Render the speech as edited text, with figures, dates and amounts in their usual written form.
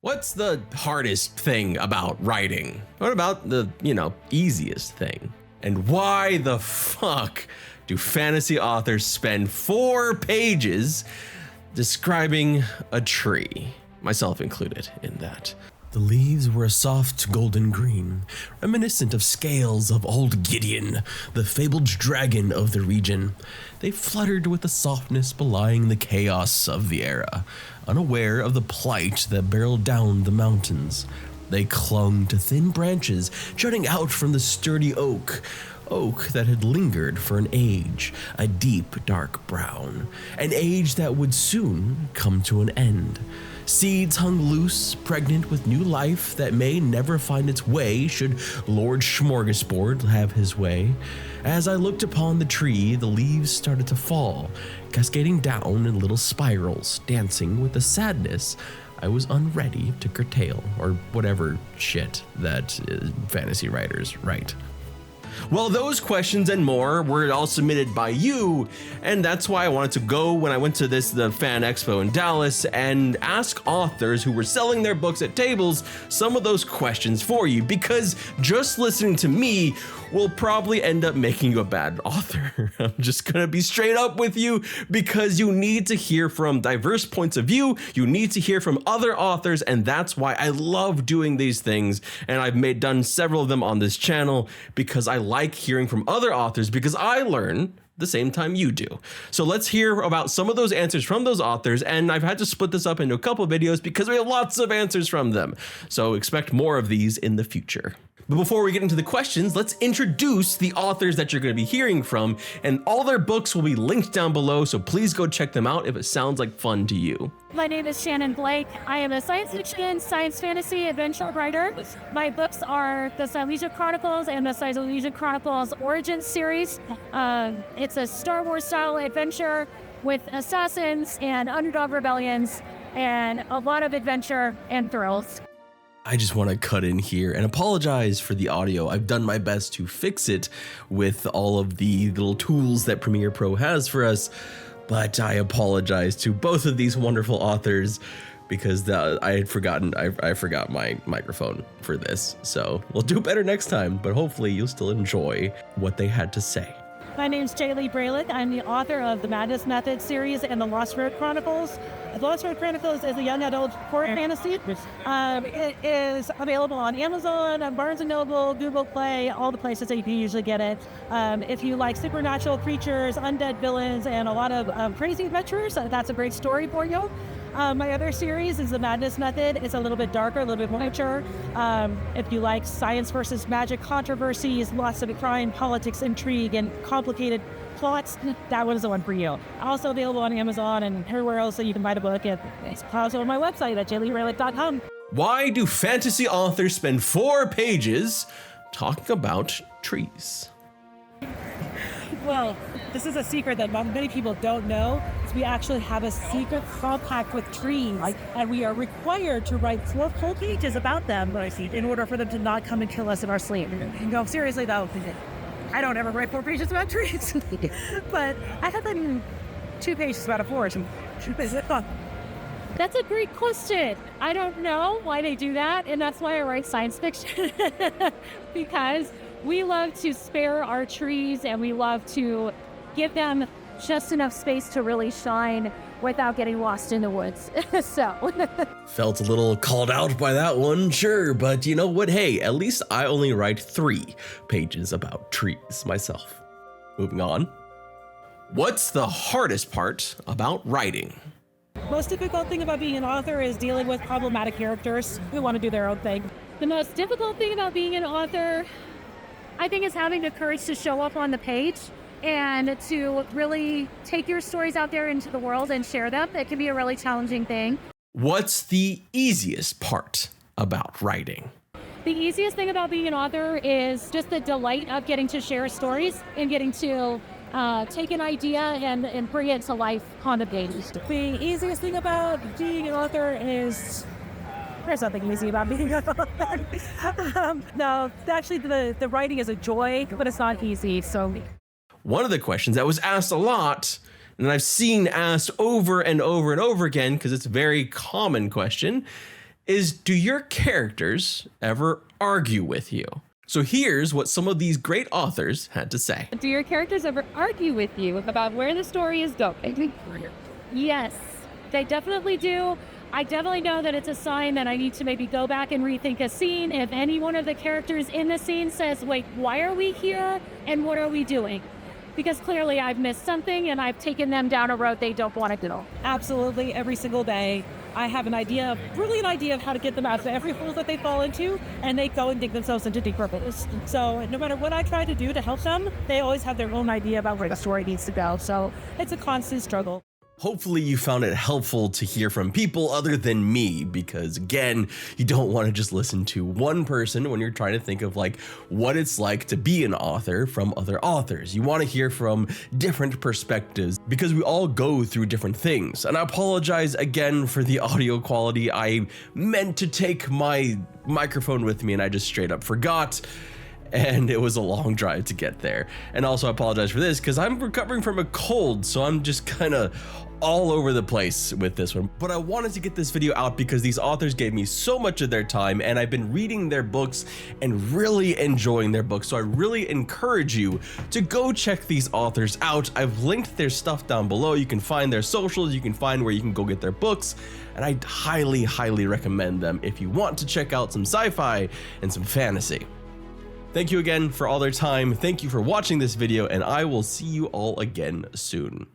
What's the hardest thing about writing? What about the, easiest thing? And why the fuck do fantasy authors spend 4 pages describing a tree? Myself included in that. The leaves were a soft golden green, reminiscent of scales of old Gideon, the fabled dragon of the region. They fluttered with a softness belying the chaos of the era, unaware of the plight that barreled down the mountains. They clung to thin branches jutting out from the sturdy oak that had lingered for an age, a deep dark brown, an age that would soon come to an end. Seeds hung loose, pregnant with new life that may never find its way should Lord Smorgasbord have his way. As I looked upon the tree, the leaves started to fall, cascading down in little spirals, dancing with a sadness I was unready to curtail, or whatever shit that fantasy writers write. Well, those questions and more were all submitted by you, and that's why I wanted to go when I went to the Fan Expo in Dallas and ask authors who were selling their books at tables some of those questions for you, because just listening to me will probably end up making you a bad author. I'm just gonna be straight up with you, because you need to hear from diverse points of view, you need to hear from other authors, and that's why I love doing these things, and I've done several of them on this channel, because I like hearing from other authors, because I learn the same time you do. So let's hear about some of those answers from those authors, and I've had to split this up into a couple of videos because we have lots of answers from them. So expect more of these in the future. But before we get into the questions, let's introduce the authors that you're going to be hearing from, and all their books will be linked down below, so please go check them out if it sounds like fun to you. My name is Shannon Blake. I am a science fiction, science fantasy, adventure writer. My books are the Silesia Chronicles and the Silesia Chronicles Origins series. It's a Star Wars style adventure with assassins and underdog rebellions and a lot of adventure and thrills. I just want to cut in here and apologize for the audio. I've done my best to fix it with all of the little tools that Premiere Pro has for us, but I apologize to both of these wonderful authors because I forgot my microphone for this. So we'll do better next time, but hopefully you'll still enjoy what they had to say. My name is Leigh Bralick. I'm the author of the Madness Method series and the Lost Road Chronicles. The Lost Road Chronicles is a young adult horror fantasy. It is available on Amazon, on Barnes & Noble, Google Play, all the places that you can usually get it. If you like supernatural creatures, undead villains, and a lot of crazy adventures, that's a great story for you. My other series is the Madness Method. It's a little bit darker, a little bit more mature. If you like science versus magic controversies, lots of crime, politics, intrigue, and complicated plots, that one is the one for you. Also available on Amazon and everywhere else that you can buy the book. It's also on my website at jleighbralick.com. Why do fantasy authors spend 4 pages talking about trees? Well, this is a secret that many people don't know. We actually have a secret compact with trees, and we are required to write 4 full pages about them in order for them to not come and kill us in our sleep. No, seriously though, I don't ever write 4 pages about trees, but I have them 2 pages about a forest. That's a great question. I don't know why they do that, and that's why I write science fiction. Because we love to spare our trees, and we love to give them just enough space to really shine without getting lost in the woods. Felt a little called out by that one, sure, but you know what? Hey, at least I only write 3 pages about trees myself. Moving on. What's the hardest part about writing? Most difficult thing about being an author is dealing with problematic characters who want to do their own thing. The most difficult thing about being an author, I think, is having the courage to show up on the page and to really take your stories out there into the world and share them. It can be a really challenging thing. What's the easiest part about writing? The easiest thing about being an author is just the delight of getting to share stories and getting to take an idea and bring it to life on the page. The easiest thing about being an author is there's nothing easy about being an author. No, actually the writing is a joy, but it's not easy. So One of the questions that was asked a lot, and I've seen asked over and over and over again, because it's a very common question, is, do your characters ever argue with you? So here's what some of these great authors had to say. Do your characters ever argue with you about where the story is going? Yes, they definitely do. I definitely know that it's a sign that I need to maybe go back and rethink a scene. If any one of the characters in the scene says, wait, why are we here? And what are we doing? Because clearly I've missed something and I've taken them down a road they don't want to go. Absolutely, every single day. I have an idea, a brilliant idea of how to get them out of every hole that they fall into, and they go and dig themselves into deeper pits. So no matter what I try to do to help them, they always have their own idea about where the story needs to go. So it's a constant struggle. Hopefully you found it helpful to hear from people other than me, because again, you don't want to just listen to one person when you're trying to think of like what it's like to be an author from other authors. You want to hear from different perspectives because we all go through different things. And I apologize again for the audio quality. I meant to take my microphone with me and I just straight up forgot. And it was a long drive to get there. And also I apologize for this because I'm recovering from a cold, so I'm just kind of all over the place with this one. But I wanted to get this video out because these authors gave me so much of their time and I've been reading their books and really enjoying their books. So I really encourage you to go check these authors out. I've linked their stuff down below. You can find their socials, you can find where you can go get their books. And I highly, highly recommend them if you want to check out some sci-fi and some fantasy. Thank you again for all their time. Thank you for watching this video, and I will see you all again soon.